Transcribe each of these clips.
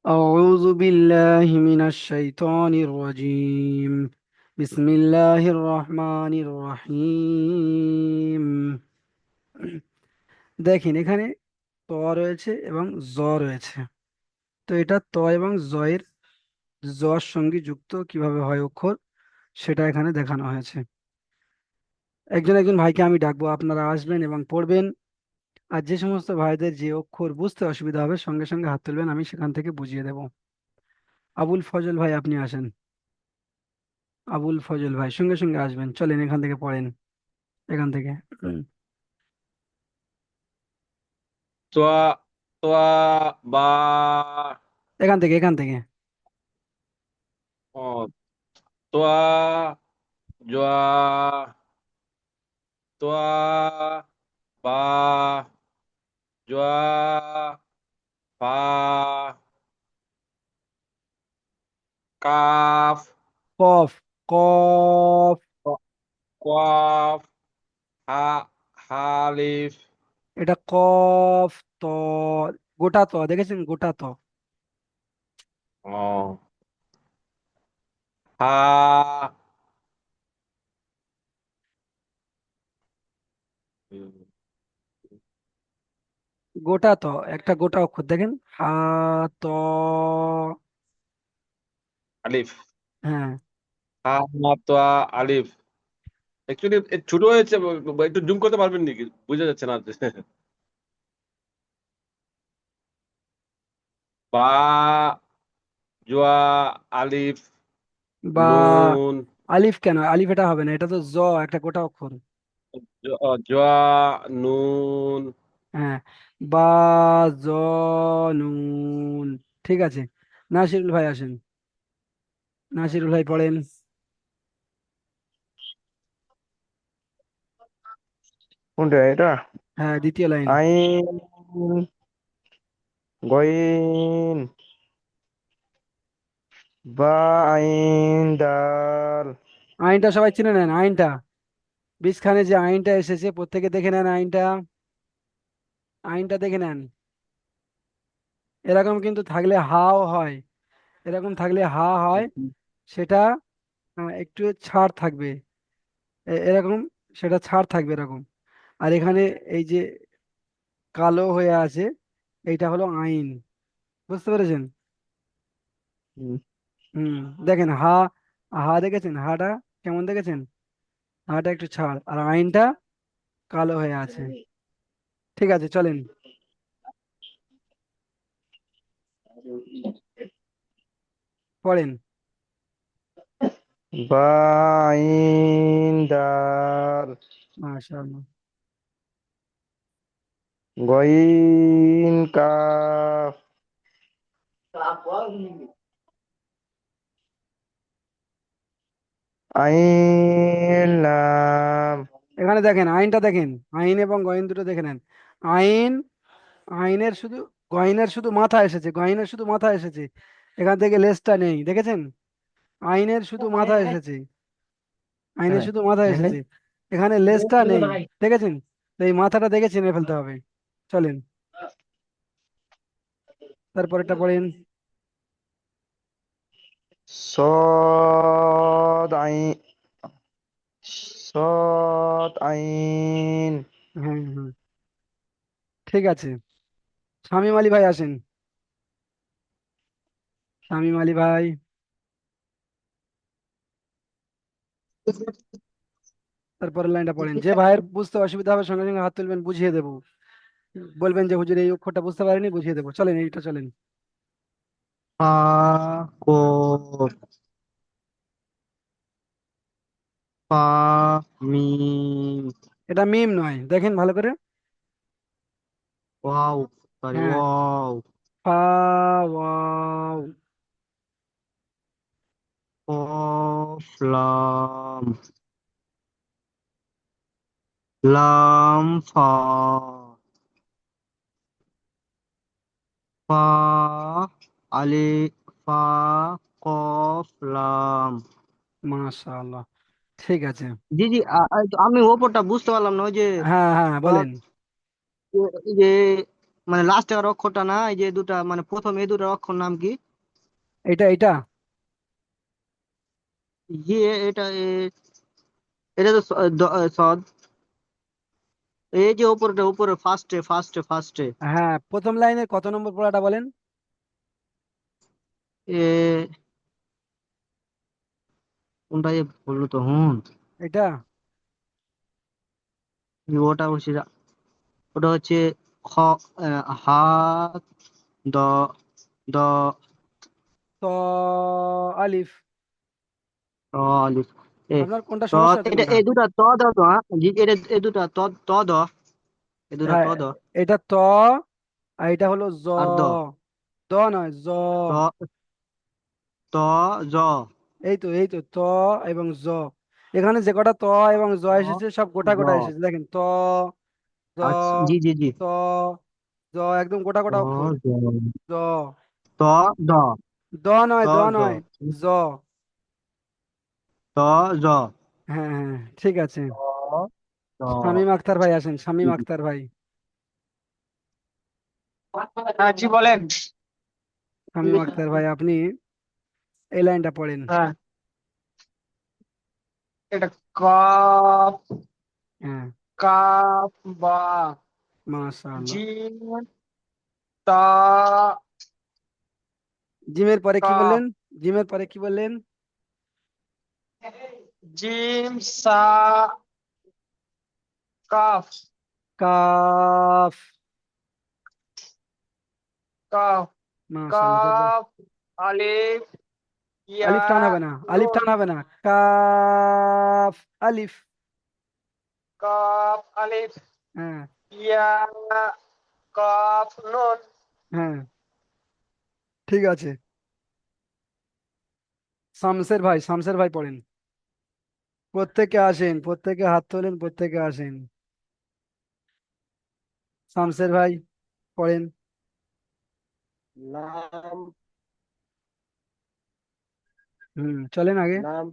أعوذ بالله من الشيطان الرجيم. بسم الله الرحمن الرحيم। দেখেন এখানে ত রয়েছে এবং জ রয়েছে। তো এটা ত এবং জয়ের জর সঙ্গে যুক্ত কিভাবে হয় অক্ষর, সেটা এখানে দেখানো হয়েছে। একজন একজন ভাইকে আমি ডাকবো, আপনারা আসবেন এবং পড়বেন। আর যে সমস্ত ভাইদের যে অক্ষর বুঝতে অসুবিধা হবে সঙ্গে সঙ্গে হাত তুলবেন, আমি সেখান থেকে বুঝিয়ে দেব। আবুল ফজল ভাই, আপনি আসেন। আবুল ফজল ভাই সঙ্গে সঙ্গে আসবেন, চলেন এখান থেকে পড়েন। এখান থেকে তোয়া তোয়া বা এখান থেকে ও তোয়া জোয়া তোয়া বা জোয়া পা কাফ কফ। কফ। কফ হা হালিফ এটা কফ ত, গোটা ত দেখেছেন, গোটা ত। ও হা গোটা ত, একটা গোটা অক্ষর দেখেন, হা ত। আলিফ হ্যাঁ, হা তোয়া আলিফ অ্যাকচুয়ালি ছোট হয়েছে একটু জুম করতে পারবেন নাকি বোঝা যাচ্ছে না বা জোয়া আলিফ বা নুন আলিফ কেন, আলিফ এটা হবে না, এটা তো জ, একটা গোটা অক্ষর। জোয়া নুন হ্যাঁ, বা জ নুন। ঠিক আছে, নাসিরুল ভাই আসেন। নাসিরুল ভাই পড়েন। কোনটা এটা? হ্যাঁ, দ্বিতীয় লাইন। আইন, গইন, বা, আইন দাল। আইনটা সবাই চিনে নেন, আইনটা বীজখানে যে আইনটা এসেছে প্রত্যেকে দেখে নেন আইনটা। আইনটা দেখে নেন। এরকম কিন্তু থাকলে হাও হয়, এরকম থাকলে হা হয়, সেটা একটু ছাড় থাকবে। এরকম, সেটা ছাড় থাকবে এরকম। আর এখানে এই যে কালো হয়ে আছে, এইটা হলো আইন। বুঝতে পেরেছেন? হুম, হুম। দেখেন হা, হা দেখেছেন হাটা কেমন দেখেছেন? হাটা একটু ছাড়, আর আইনটা কালো হয়ে আছে। ঠিক আছে, চলেন পড়েন। বা, আইন দাল, মাশাআল্লাহ। গইন কাফ, আইন লাম। এখানে দেখেন আইনটা দেখেন, আইন এবং গয়েন দুটো দেখে নেন। আইন, আইনের শুধু, গয়নের শুধু মাথা এসেছে, গয়নের শুধু মাথা এসেছে, এখান থেকে লেজটা নেই, দেখেছেন? আইনের শুধু মাথা এসেছে, আইনের শুধু মাথা এসেছে, এখানে লেজটা নেই, দেখেছেন? তো এই মাথাটা দেখে চিনে ফেলতে হবে। চলেন তারপরেরটা পড়েন। সদ আইন, সদ আইন। হ্যাঁ হ্যাঁ, ঠিক আছে। শামীম আলী ভাই আসেন। শামীম আলী ভাই, তারপরের লাইনটা পড়েন। যে ভাইয়ের বুঝতে অসুবিধা হবে সঙ্গে সঙ্গে হাত তুলবেন, বুঝিয়ে দেবো। বলবেন যে হুজুর এই অক্ষরটা বুঝতে পারিনি, বুঝিয়ে দেবো। চলেন এইটা চলেন। ফা, কফ, ফা, মিম, এটা মিম নয়, দেখেন ভালো করে। ওয়াও, সরি হ্যাঁ, ওয়াও, ফা, ওয়াও। কফ, লাম, লাম, ফা, ফা, আলিফ, ফা, কফ, লাম। মাশাআল্লাহ, ঠিক আছে। জি জি, আমি ওপরটা বুঝতে পারলাম না, ওই যে হ্যাঁ হ্যাঁ, আহ, বলেন। এই যে মানে লাস্টের অক্ষরটা না, এই যে দুটা মানে প্রথম এই দুটার অক্ষর নাম কি? এটা ইয়ে এটা এটা তো সদ। এই যে উপরটা, উপরে ফার্স্টে ফার্স্টে ফার্স্টে হ্যাঁ, প্রথম লাইনের কত নম্বর পড়াটা বলেন? এ কোনটা যে বললো তো হুম। এটা ওটা হচ্ছে ওটা হচ্ছে খ, হা, দ, দ, ত আলিফ। ত, আলিফ। এ আপনার কোনটা ত, সমস্যা হচ্ছে এটা কোনটা? এই দুটা ত দ তো, হ্যাঁ জি, এটা এই দুটা ত, ত দ, এই দুটা ত হ্যাঁ, দ এটা ত, আর এটা হলো জ। আর দ। দ নয়, জ। ত, ত, জ। এই তো ত এবং জ। এখানে যে কটা ত এবং জ ত, এসেছে সব গোটা জ। গোটা এসেছে, দেখেন। ত, জ, আচ্ছা, জি জি জি। ত, জ, একদম গোটা ত, গোটা অক্ষর। জ। জ। ত, দ। দ নয়, ত, দ জ। নয়, জ। ত, জ। হ্যাঁ হ্যাঁ, ঠিক আছে। ত, জ। শামীম আখতার ভাই আসেন, শামীম আখতার ভাই। হ্যাঁ জি বলেন। শামীম আখতার ভাই, আপনি এই লাইনটা পড়েন। হ্যাঁ, এটা কফ, হ্যাঁ, কাফ, বা, মাশাআল্লাহ। জিম, তা, জিমের পরে কি কাফ, বললেন? জিমের পরে কি বললেন? জিম, সা, কাফ, কাফ। কাফ, মাশাআল্লাহ, তারপর কাফ, আলিফ, ইয়া, আলিফ টান হবে না, আলিফ নুন, টান হবে না। কাফ আলিফ। কাফ, আলিফ, হ্যাঁ ইয়া, কাফ, নুন। হ্যাঁ, ঠিক আছে। শামসের ভাই পড়েন। প্রত্যেকে আসেন, প্রত্যেকে হাত তোলেন, প্রত্যেকে আসেন। শামসের ভাই পড়েন। লাম, চলেন আগে। লাম,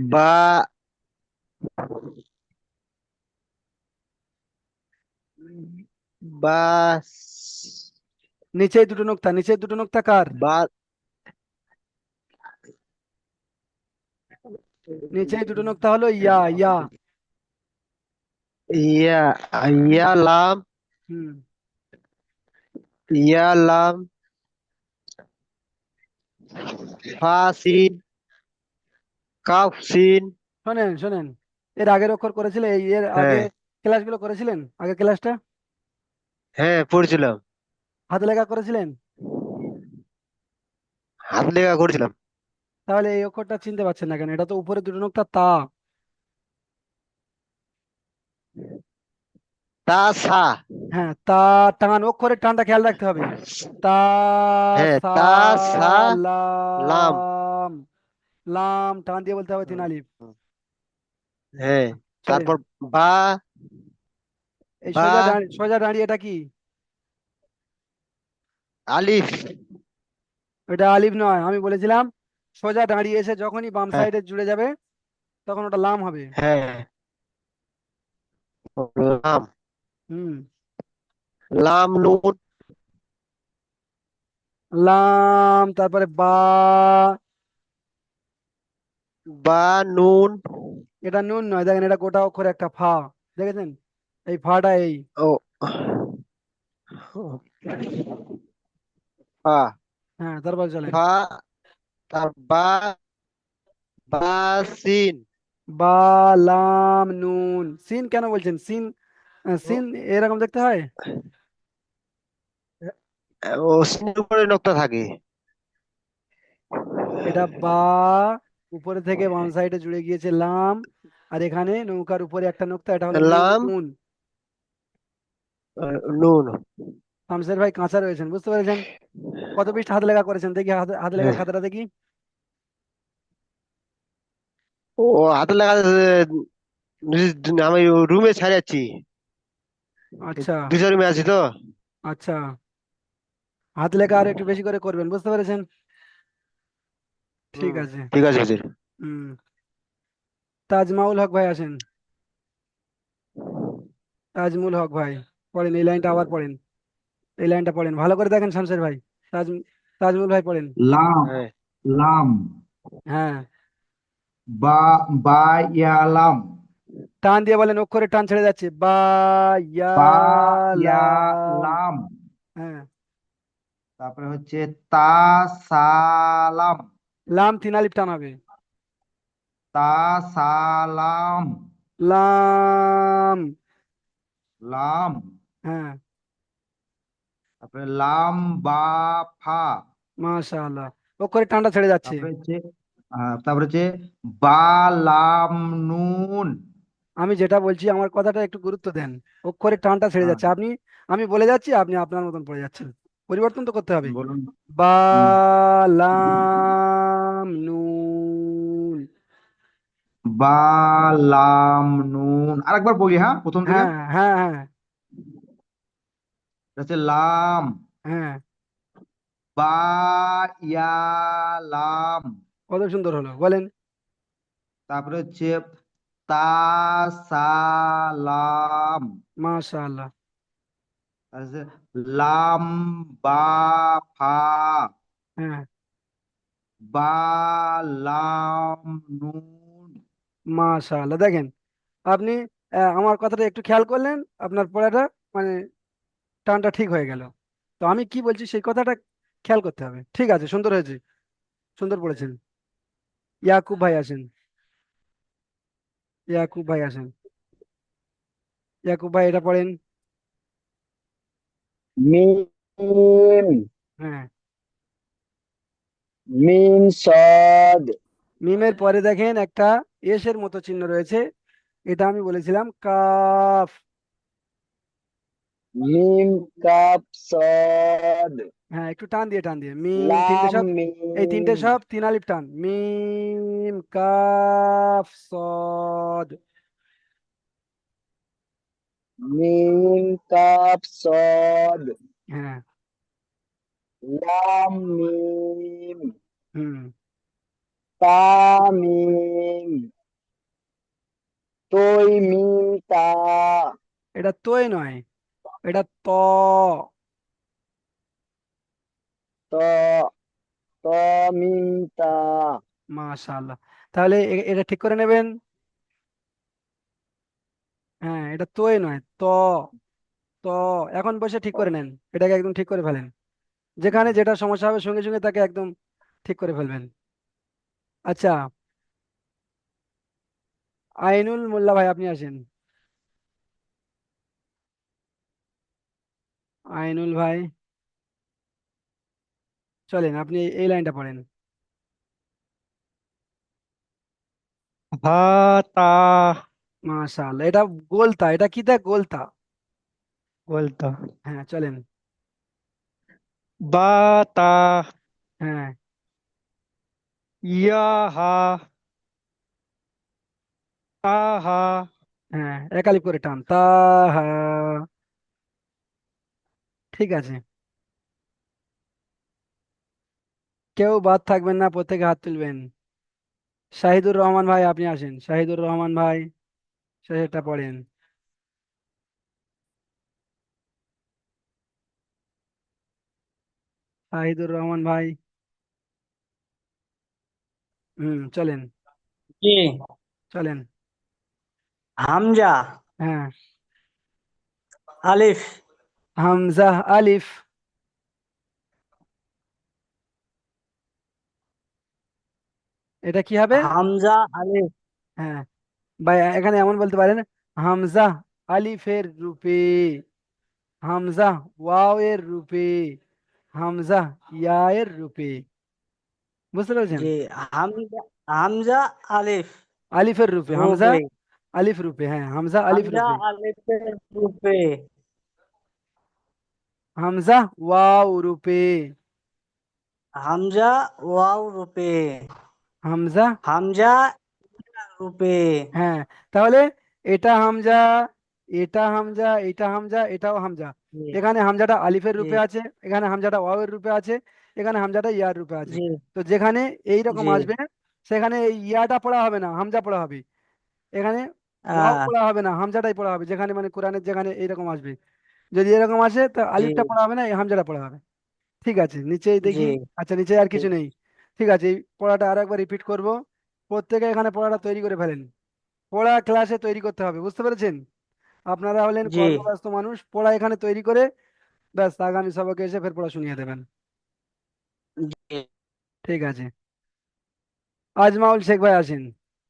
বা, বাস, নিচে দুটো নোক্তা কার? বা, নিচে দুটো নোক্তা হলো ইয়া, ইয়া। ইয়া, ইয়া লাম, হুম ইয়া লাম, ফা সিন, কাফ সিন। শোনেন শোনেন, এর আগের অক্ষর করেছিলেন? এর আগে হ্যাঁ, ক্লাসগুলো করেছিলেন? আগের ক্লাসটা হ্যাঁ পড়ছিলাম, হাতে লেখা করেছিলেন? হাত লেখা করছিলাম। তাহলে এই অক্ষরটা চিনতে পারছেন না কেন? এটা তো উপরে দুটো নোক্তা তা। তা সা। হ্যাঁ, তা। টান, অক্ষরের টানটা খেয়াল রাখতে হবে। তা, হ্যাঁ, সা, তা সা, লাম। লাম। লাম টান দিয়ে বলতে হবে, তিন আলিফ। হ্যাঁ, চলেন। তারপর বা, এই বা, সোজা দাঁড়িয়ে এটা কি? আলিফ। এটা আলিফ নয়, আমি বলেছিলাম সোজা দাঁড়িয়ে এসে যখনই বাম হ্যাঁ, সাইডে জুড়ে যাবে তখন ওটা লাম হবে। হ্যাঁ, লাম, হুম লাম নুন, লাম, তারপরে বা। বা নুন। এটা নুন নয়, দেখেন এটা গোটা অক্ষরে একটা ফা। দেখেছেন? এই ফাটা এই। ও, ফা, হ্যাঁ, তারপর চলেন। ফা, তার বা, বা সিন। বা, লাম, নুন, সিন কেন বলছেন? সিন, সিন এরকম দেখতে হয়? ও সিনের উপরে নোক্তা থাকে। এটা বা, উপরে থেকে বাম সাইডে জুড়ে গিয়েছে লাম, আর এখানে নৌকার উপরে একটা নোক্তা, এটা হলো লাম, নুন। নুন। শামসের ভাই কাঁচা রয়েছেন, বুঝতে পেরেছেন? কত পৃষ্ঠা হাতে লেখা করেছেন দেখি, হাতে হাতে লেখার হ্যাঁ, খাতাটা দেখি। ও হাতে লেখা আমি রুমে ছাড়ে যাচ্ছি, আচ্ছা দুটো রুমে আছি তো। আচ্ছা, হাত লেখা আর একটু বেশি করে করবেন, বুঝতে পেরেছেন? ঠিক হুম, আছে। ঠিক আছে হুজুর। হুম তাজমাউল হক ভাই আসেন। তাজমুল হক ভাই, পড়েন এই লাইনটা, আবার পড়েন এই লাইনটা, পড়েন ভালো করে দেখেন শামশের ভাই। তাজ তাজমুল ভাই পড়েন। লাম, হ্যাঁ, লাম, হ্যাঁ, বায়ালাম, টান দিয়ে বলেন, অক্ষরে টান ছেড়ে যাচ্ছে, বা ইয়া লাম। বায়ালাম, হ্যাঁ, তারপরে হচ্ছে তাসালাম, লাম তিন আলিফ টান হবে। তাসালাম, লাম। লাম, হ্যাঁ, তারপরে লাম বা ফা, মাশাআল্লাহ, অক্ষরে টানটা ছেড়ে যাচ্ছে। তারপরে হচ্ছে তারপরে হচ্ছে বা লাম নুন। আমি যেটা বলছি আমার কথাটা একটু গুরুত্ব দেন। অক্ষরে টানটা ছেড়ে হ্যাঁ, যাচ্ছে, আমি বলে যাচ্ছি, আপনি আপনার মতন পড়ে যাচ্ছেন। পরিবর্তন তো করতে হবে। বলুন। বা হুম। লাম নুন। বা লাম নুন, আরেকবার বলি, হ্যাঁ, প্রথম থেকে। হ্যাঁ, হ্যাঁ, হ্যাঁ, এটা হচ্ছে লাম, হ্যাঁ, বা ইয়া লাম, কত সুন্দর হলো বলেন। তারপরে হচ্ছে তাসালাম, মাশাআল্লাহ। তারপরে হচ্ছে লাম বা ফা, হ্যাঁ, বা লাম নুন। মাশাআল্লাহ, দেখেন আপনি আমার কথাটা একটু খেয়াল করলেন, আপনার পড়াটা মানে টানটা ঠিক হয়ে গেল। তো আমি কি বলছি সেই কথাটা খেয়াল করতে হবে। ঠিক আছে, সুন্দর হয়েছে, সুন্দর পড়েছেন। ইয়াকুব ভাই আসেন, ইয়াকুব ভাই আসেন, ইয়াকুব ভাই এটা পড়েন। মিম, হ্যাঁ, মিম সদ, মিমের পরে দেখেন একটা এর মতো চিহ্ন রয়েছে, এটা আমি বলেছিলাম কাফ। মিম কাপ সদ, হ্যাঁ, একটু টান দিয়ে, টান দিয়ে, মিম তিনটে লাম সব, এই তিনটে মিম, সব তিন আলিফ টান, মিম কাফ সদ। মিম কাপ সদ, হ্যাঁ। লাম মিম, হুম। তা মিম, তৈ মিম তা, এটা তোই নয়, এটা ত। ত, ত মিম তা, মাশাআল্লাহ, তাহলে এটা ঠিক করে নেবেন। হ্যাঁ, এটা তোই নয়, ত। ত, এখন বসে ঠিক করে নেন, এটাকে একদম ঠিক করে ফেলেন। যেখানে যেটা সমস্যা হবে সঙ্গে সঙ্গে তাকে একদম ঠিক করে ফেলবেন। আচ্ছা, আইনুল মোল্লা ভাই আপনি আসেন, আইনুল ভাই চলেন, আপনি এই লাইনটা পড়েন। ভাতা, মাশাআল্লাহ, এটা গোলতা, এটা কি দেখ গোলতা। বলতো হ্যাঁ, চলেন। বাতা, হ্যাঁ, ইয়াহা, তাহা, হ্যাঁ, একালিপ করে টান, তা। হ্যাঁ, ঠিক আছে, কেউ বাদ থাকবেন না, প্রত্যেকে হাত তুলবেন। শাহিদুর রহমান ভাই আপনি আসেন, শাহিদুর রহমান ভাই শেষেরটা পড়েন। শাহিদুর রহমান ভাই, চলেন, জি। চলেন। হামজা, হ্যাঁ, আলিফ, হামজা আলিফ, এটা কি হবে? হামজা, আলিফ, হ্যাঁ ভাই, এখানে এমন বলতে পারেন, হামজা আলিফের রূপে, হামজা ওয়াও এর রূপে, হামজা ইয়া এর রূপে। বুঝতে পেরেছেন? জি। হামজা, হামজা, আলিফ, আলিফের রূপে, হামজা রূপে, আলিফ রূপে, হ্যাঁ, হামজা আলিফ হামজা, রূপে, আলিফের রূপে, হামজা ওয়াও রূপে, হামজা, ওয়াও রূপে, হামজা। হামজা রূপে। হ্যাঁ, তাহলে এটা হামজা, এটা হামজা, এটা হামজা, এটাও হামজা। জি, এখানে হামজাটা আলিফের জি, রূপে আছে, এখানে হামজাটা ওয়াওয়ের রূপে আছে, এখানে হামজাটা ইয়ার রূপে আছে। জি, তো যেখানে এই রকম জি, আসবে সেখানে এই ইয়াটা পড়া হবে না, হামজা পড়া হবে। এখানে ওয়াও আহ, পড়া হবে না, হামজাটাই পড়া হবে, যেখানে মানে কোরআনের যেখানে এইরকম আসবে। যদি এরকম আসে তো জি আলিফটা পড়া হবে না, এই হামজাটা পড়া হবে। ঠিক আছে, নিচেই জি দেখি। আচ্ছা, নিচে আর কিছু নেই। ঠিক আছে, এই পড়াটা আরো একবার রিপিট করব। প্রত্যেকে এখানে পড়াটা তৈরি করে ফেলেন। পড়া ক্লাসে তৈরি করতে হবে, বুঝতে পেরেছেন? আপনারা হলেন জি কর্মব্যস্ত মানুষ, পড়া এখানে তৈরি করে ব্যাস আগামী সবকে এসে ফের পড়া শুনিয়ে দেবেন। জি। ঠিক আছে, আজমাউল শেখ ভাই আসেন।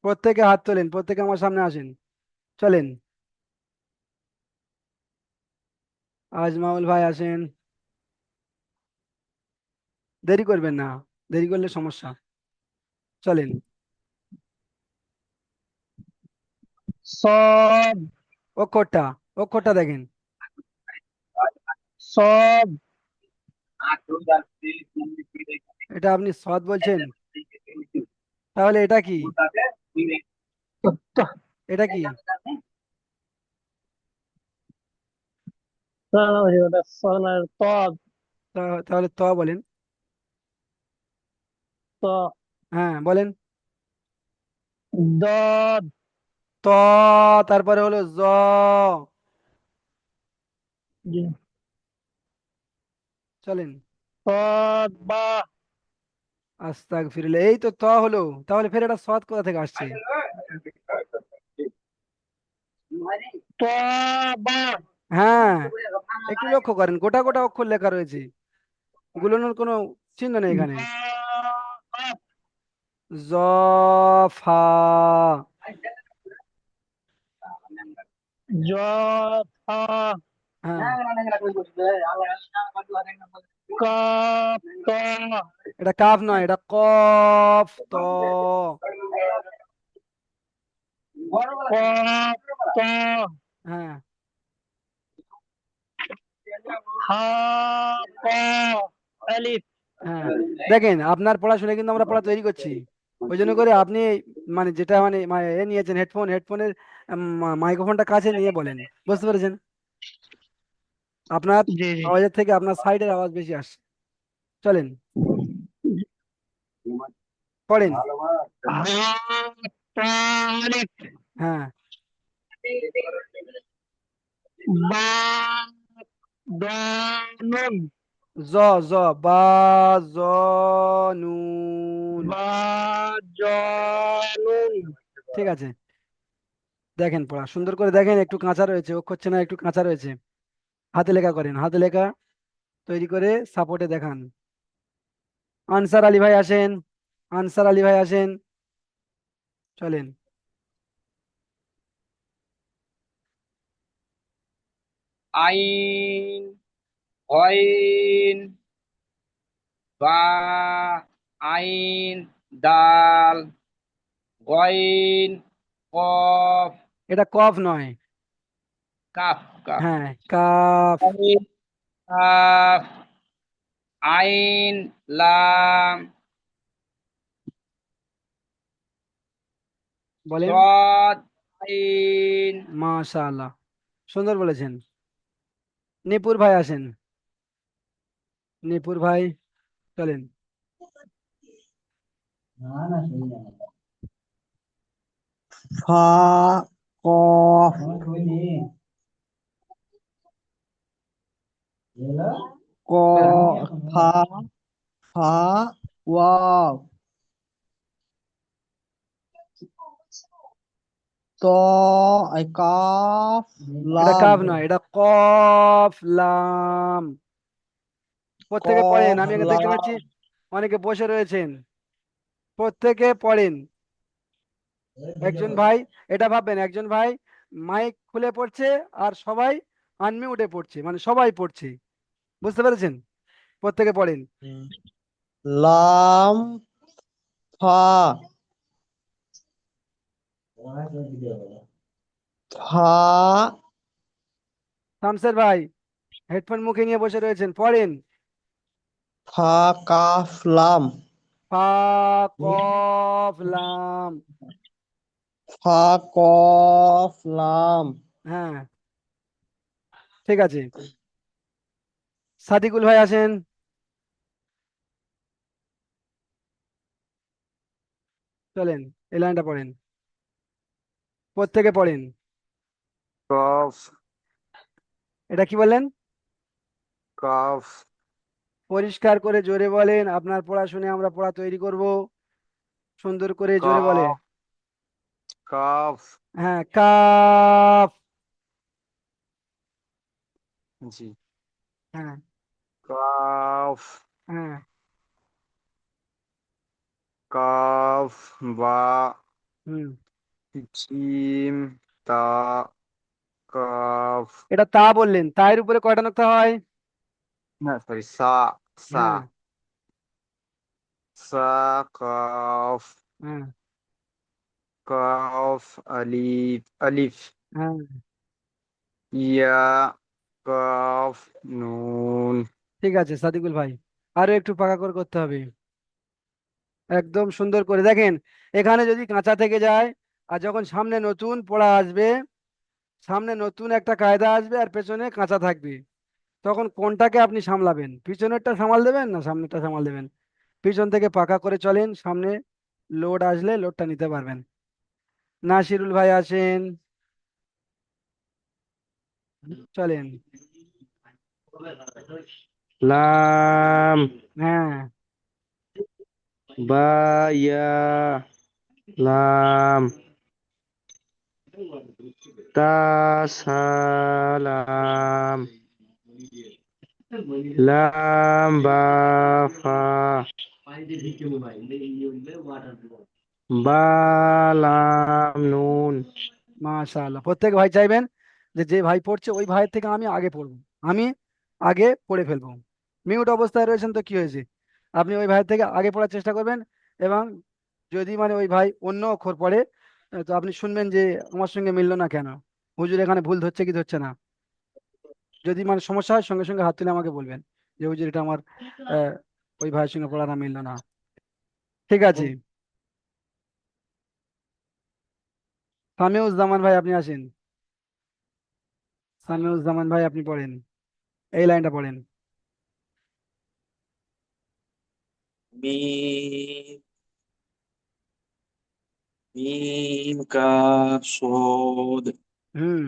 প্রত্যেকে হাত তোলেন, প্রত্যেকে আমার সামনে আসেন। চলেন, আজমাউল ভাই আসেন। দেরি করবেন না, দেরি করলে সমস্যা। চলেন। صاد অক্ষরটা, অক্ষরটা দেখেন। صاد এটা আপনি সৎ বলছেন, তাহলে এটা কি? ط- এটা কি? طاد তাহলে ত বলেন। ط হ্যাঁ বলেন। ضاد ত, তারপরে হলো জ। জি। চলেন। صاد با আস্তাগফিরুল্লাহ, এই তো ত হলো। তাহলে ফের এটা সৎ কোথা থেকে আসছে? طا با হ্যাঁ, একটু লক্ষ্য করেন, গোটা গোটা অক্ষর লেখা রয়েছে, গুলোনোর কোনো চিহ্ন নেই এখানে। ضاد জ, ফা। جا ثا হ্যাঁ, كاف طا এটা কাফ নয়, এটা কফ ত। قاف طا হ্যাঁ, হা কা আলিফ হ্যাঁ, দেখেন আপনার পড়াশোনা কিন্তু আমরা পড়া তৈরি করছি। ওই জন্য করে আপনি মানে যেটা মানে এ নিয়েছেন হেডফোন, হেডফোনের মাইক্রোফোনটা কাছে নিয়ে বলেন, বুঝতে পেরেছেন? আপনার জি জি আওয়াজের থেকে আপনার সাইডের আওয়াজ বেশি আসছে। চলেন, পড়েন। হা তা আলিফ হ্যাঁ, বা দা নুন জ, জ, বা, জ, নুন। বা জা নুন ঠিক আছে, দেখেন পড়া সুন্দর করে দেখেন, একটু কাঁচা রয়েছে, অক্ষর চেনা একটু কাঁচা রয়েছে। হাতে লেখা করেন, হাতে লেখা তৈরি করে সাপোর্টে দেখান। আনসার আলী ভাই আসেন, আনসার আলী ভাই আসেন। চলেন। আইন গইন বা আইন দাল গইন কফ এটা কফ নয়। কাফ কাফ হ্যাঁ, কাফ। আইন কাফ আইন লাম বলেন। সদ আইন মাশাআল্লাহ, সুন্দর বলেছেন। নিপুর ভাই আসেন, নিপুর ভাই। চলেন। ফা কফ ক চলেন। ফা ফা ওয়াও ত কাফ এটা লাম কাফ নয়, এটা কফ লাম। প্রত্যেকে পড়েন, কফ আমি এখানে দেখতে পাচ্ছি লাম অনেকে বসে রয়েছেন। প্রত্যেকে পড়েন। একজন ভাই, এটা ভাববেন, একজন ভাই মাইক খুলে পড়ছে আর সবাই আনমিউটে পড়ছে, মানে সবাই পড়ছে, বুঝতে পেরেছেন? প্রত্যেকে পড়েন। লাম ফা ফা শামসের ভাই হেডফোন মুখে নিয়ে বসে রয়েছেন, পড়েন। ফা কাফ লাম ফা, কফ লাম। ফা কফ লাম হ্যাঁ, ঠিক আছে। সাদিকুল ভাই আসেন। চলেন, এই লাইনটা পড়েন। প্রত্যেকে পড়েন। কফ এটা কি বললেন? কফ পরিষ্কার করে জোরে বলেন, আপনার পড়া শুনে আমরা পড়া তৈরি করব। সুন্দর করে জোরে বলে। কফ কফ হ্যাঁ, কাফ। জি হ্যাঁ। কফ হ্যাঁ। কফ বা হুম। জিম তা কফ এটা তা বললেন, তা এর উপরে কয়টা নোক্তা হয়? না সরি সা সা হ্যাঁ। সা কফ হ্যাঁ। কফ আলিফ আলিফ হ্যাঁ। ইয়া কফ নুন। ঠিক আছে সাদিকুল ভাই, আরো একটু পাকা করে করতে হবে। একদম সুন্দর করে দেখেন, এখানে যদি কাঁচা থেকে যায়, আর যখন সামনে নতুন পড়া আসবে, সামনে নতুন একটা কায়দা আসবে আর পেছনে কাঁচা থাকবে, তখন কোনটাকে আপনি সামলাবেন? পিছনেরটা সামাল দেবেন না সামনেরটা সামাল দেবেন? পিছন থেকে পাকা করে চলেন, সামনে লোড আসলে লোডটা নিতে পারবেন। নাসিরুল ভাই আসেন, চলেন। লাম হ্যাঁ। বা ইয়া লাম তা সালাম লাম বা ফা বা লাম নুন। মাশাআল্লাহ, প্রত্যেক ভাই চাইবেন যে যে ভাই পড়ছে ওই ভাইয়ের থেকে আমি আগে পড়বো, আমি আগে পড়ে ফেলবো। মিউট অবস্থায় রয়েছেন তো কি হয়েছে, আপনি ওই ভাইয়ের থেকে আগে পড়ার চেষ্টা করবেন। এবং যদি মানে ওই ভাই অন্য অক্ষর পড়ে, তো আপনি শুনবেন যে আমার সঙ্গে মিললো না কেন, হুজুর এখানে ভুল ধরছে কি ধরছে না। যদি মানে সমস্যা হয় সঙ্গে সঙ্গে হাত তুলে আমাকে বলবেন যে হুজুর এটা আমার আহ, ওই ভাইয়ের সঙ্গে পড়াটা মিললো না। ঠিক আছে, সামিউজ্জামান ভাই আপনি আসেন। সামিউজ্জামান ভাই আপনি পড়েন, এই লাইনটা পড়েন। ميم ميم كاف صاد হুম।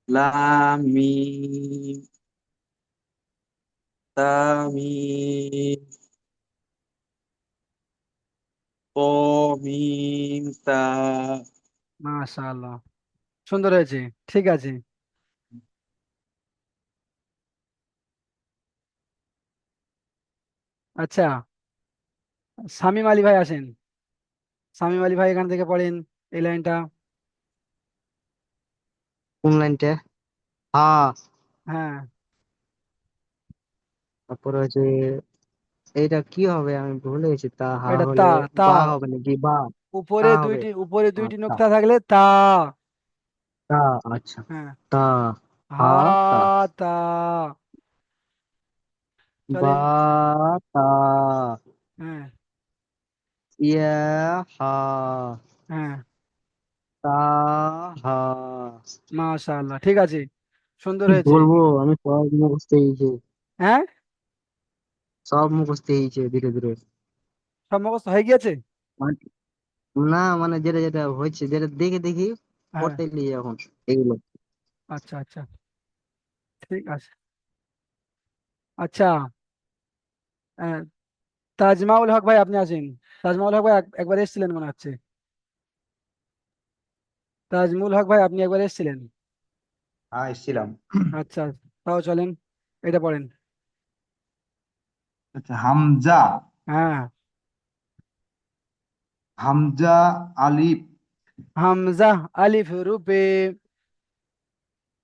لام ميم تا ميم طا ميم تا মাশাআল্লাহ, সুন্দর হয়েছে। ঠিক আছে। আচ্ছা, শামীম আলী ভাই আসেন। শামীম আলী ভাই এখান থেকে পড়েন এই লাইনটা। কোন লাইনটা? হা। হ্যাঁ। তারপরে হচ্ছে এইটা কি হবে, আমি ভুলে গেছি। তা হা এটা তা। হলে তা বা হবে নাকি বা? তা উপরে হবে। দুইটি, উপরে দুইটি আচ্ছা, নোক্তা থাকলে তা। তা। আচ্ছা, হ্যাঁ। তা হা হা তা তা। বা চলেন। তা হ্যাঁ। ইয়া হা হ্যাঁ। তা হা। মাশাআল্লাহ, ঠিক আছে, সুন্দর কি হয়েছে। বলবো, আমি সব মুখস্থ হয়েছে, হ্যাঁ। সব মুখস্থ হয়েছে ধীরে ধীরে। সব মুখস্থ হয়ে গিয়েছে। মানে- না মানে যেটা যেটা হয়েছে, যেটা দেখে দেখি হ্যাঁ। পড়তে নিয়ে এখন এগুলো। আচ্ছা আচ্ছা, ঠিক আছে। আচ্ছা, আহ, তাজমাউল হক ভাই আপনি আছেন। তাজমাউল হক ভাই একবার এসেছিলেন মনে হচ্ছে। তাজমুল হক ভাই আপনি একবার এসেছিলেন। হ্যাঁ এসেছিলাম। আচ্ছা, তাও চলেন, এটা পড়েন। আচ্ছা হামজা হ্যাঁ। হামজা আলিফ, হামজা আলিফ রূপে।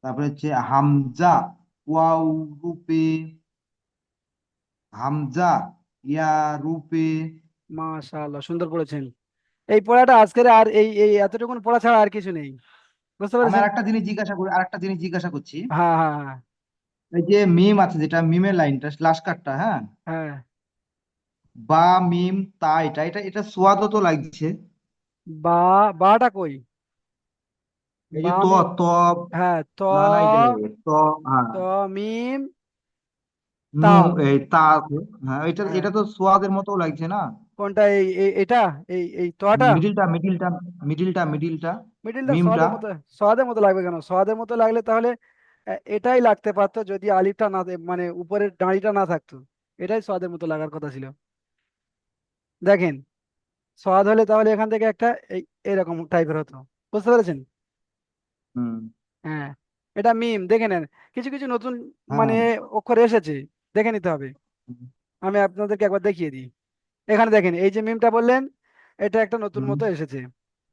তারপরে হচ্ছে হামজা ওয়াও রূপে, হামজা ইয়া রূপে। মাশাআল্লাহ, সুন্দর পড়েছেন। এই পড়াটা আজকের, আর এই এই এতটুকুন পড়া ছাড়া আর কিছু নেই, বুঝতে আমি পেরেছেন? আরেকটা জিনিস জিজ্ঞাসা করছি। হ্যাঁ হ্যাঁ হ্যাঁ। এই যে মিম আছে, যেটা মিমের লাইনটা লাস্ট কাটটা, হ্যাঁ, হ্যাঁ। বা মিম তা, এটা এটা এটা সোয়াদও তো লাগছে। বা, বাটা কই? এই বা যে ত মিম। ত হ্যাঁ, ত। না না, এই যে ত, হ্যাঁ, ত মিম নু, তা। এই তা আছে। হ্যাঁ এটা হ্যাঁ। এটা তো সোয়াদের মতো লাগছে না। কোনটা? এটা, এই তোয়াটা? মিডিলটা মিডিলটা মিডিলটা মিডিলটা মিডিলটা মিমটা। সোয়াদের মতো, সোয়াদের মতো লাগবে কেন? সোয়াদের মতো লাগলে তাহলে এটাই লাগতে পারতো যদি আলিফটা না মানে উপরের দাঁড়িটা না থাকতো। এটাই সোয়াদের মতো লাগার কথা ছিল। দেখেন, সোয়াদ হলে তাহলে এখান থেকে একটা এই এরকম টাইপের হতো। বুঝতে পেরেছেন? হুম। হ্যাঁ, এটা মিম, দেখে নেন। কিছু কিছু নতুন মানে হ্যাঁ। অক্ষর এসেছে, দেখে নিতে হবে। হুম। আমি আপনাদেরকে একবার দেখিয়ে দিই। এখানে দেখেন, এই যে মিমটা বললেন, এটা একটা নতুন হুম। মতো এসেছে।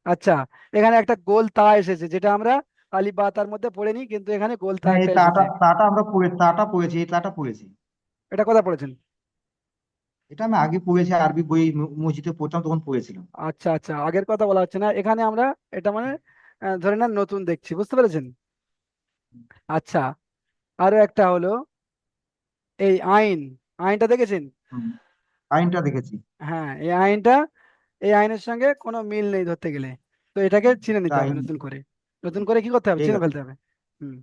আচ্ছা, এখানে একটা গোল তা এসেছে, যেটা আমরা আলিফ বা তার মধ্যে পড়িনি, কিন্তু এখানে গোল তা হ্যাঁ, এই একটা তাটা এসেছে। তাটা আমরা তাটা পড়েছি, এই তাটা পড়েছি। এটা কোথায় পড়েছেন? এটা আমি আগে পড়েছি, আরবি বই মসজিদে পড়তাম তখন পড়েছিলাম। আচ্ছা আচ্ছা, আগের কথা বলা হচ্ছে না এখানে, আমরা এটা মানে ধরে নেন নতুন দেখছি, বুঝতে পেরেছেন? আচ্ছা, আরো একটা হলো এই আইন। আইনটা দেখেছেন? হুম। আইনটা দেখেছি। হ্যাঁ, এই আইনটা, এই আইনের সঙ্গে কোনো মিল নেই ধরতে গেলে। তো এটাকে চিনে নিতে হবে আইন। নতুন করে। নতুন করে কি করতে হবে? ঠিক চিনে আছে। ফেলতে হবে। হুম।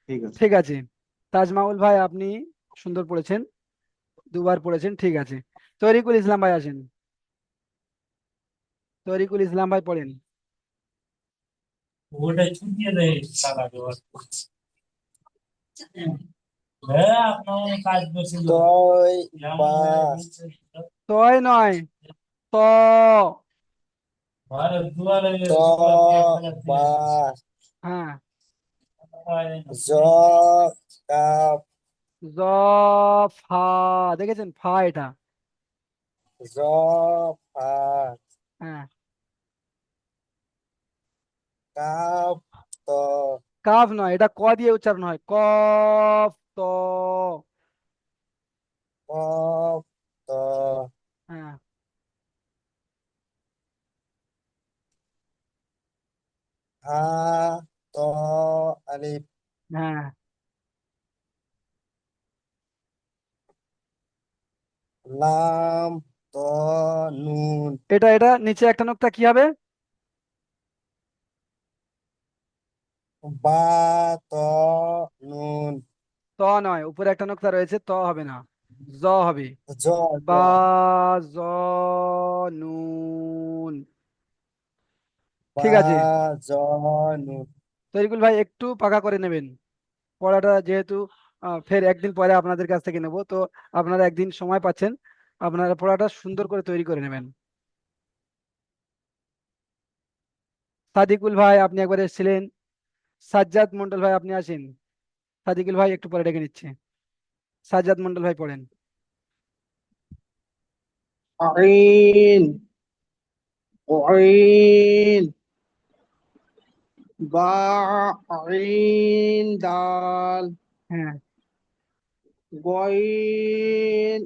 ঠিক আছে। ঠিক আছে। তাজমাউল ভাই, আপনি সুন্দর পড়েছেন, দুবার পড়েছেন, ঠিক আছে। তরিকুল ইসলাম ভাই আসেন। তরিকুল ইসলাম ভাই পড়েন। তয় বা তয় নয়, ত। ত বা হ্যাঁ, জ কাপ জ, ফা। দেখেছেন? ফা এটা। জ ফা হ্যাঁ, কাপ ত কাফ নয়, এটা ক দিয়ে উচ্চারণ হয়, কফ ত। কপ ত হ্যাঁ, হা ত আলিফ হ্যাঁ, লাম ত নুন এটা নিচে একটা নোক্তা কি হবে? বা ত নুন ত নয়, উপরে একটা নোক্তা রয়েছে, ত হবে না, জ হবে। জ জ বা, জ, নুন। বা ঠিক আছে। জ নুন তরিকুল ভাই একটু পাকা করে নেবেন পড়াটা, যেহেতু ফের একদিন পরে আপনাদের কাছ থেকে নেব, তো আপনারা একদিন সময় পাচ্ছেন, আপনারা পড়াটা সুন্দর করে তৈরি করে নেবেন। সাদিকুল ভাই আপনি একবার এসেছিলেন। সাজ্জাদ মন্ডল ভাই আপনি আসেন। সাদিকুল ভাই একটু পরে ডেকে নিচ্ছে। সাজ্জাদ মন্ডল ভাই পড়েন। আইন আইন বা আইন দাল হ্যাঁ, গইন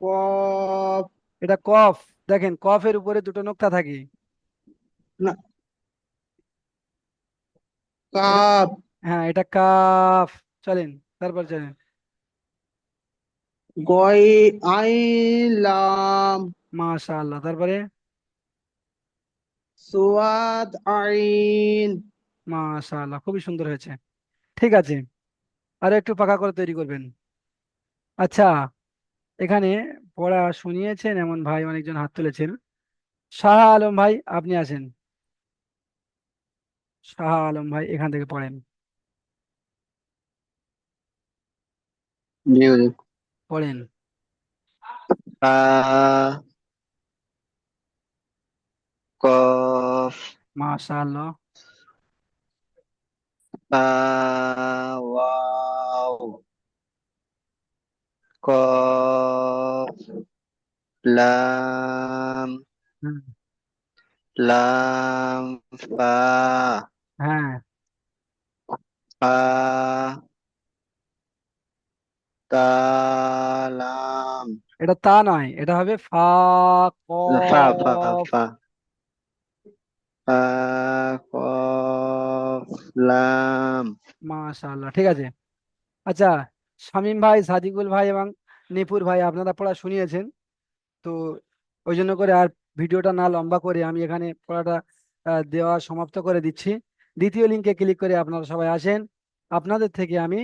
কফ এটা কফ। দেখেন, কফের উপরে দুটো নোক্তা থাকে। না এটা, কাপ হ্যাঁ, এটা কাফ। চলেন, তারপর চলেন। গই আইন লাম মাশাআল্লাহ, তারপরে? সুয়াদ আইন মাশাআল্লাহ, খুবই সুন্দর হয়েছে। ঠিক আছে, আরো একটু পাকা করে তৈরি করবেন। আচ্ছা, এখানে পড়া শুনিয়েছেন এমন ভাই অনেকজন হাত তুলেছেন। শাহ আলম ভাই আপনি আসেন। শাহ আলম ভাই এখান থেকে পড়েন। জি হুজুর। পড়েন। কা, কফ, মাশাআল্লাহ। কা, ওয়াও, কফ, লাম, হুম, লাম, ফা, হ্যাঁ, ফা, তা, লাম, এটা তা নয়, এটা হবে ফা, ফা, ফা, কফ। ফা, ফা, কফ, লাম। মাশাআল্লাহ, ঠিক আছে। আচ্ছা, শামীম ভাই, সাদিকুল ভাই এবং নিপুর ভাই আপনারা পড়া শুনিয়েছেন, তো ওই জন্য করে আর ভিডিওটা না লম্বা করে আমি এখানে পড়াটা দেওয়া সমাপ্ত করে দিচ্ছি। দ্বিতীয় লিঙ্কে ক্লিক করে আপনারা সবাই আসেন, আপনাদের থেকে আমি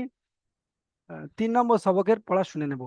3 নম্বর সবকের পড়া শুনে নেব।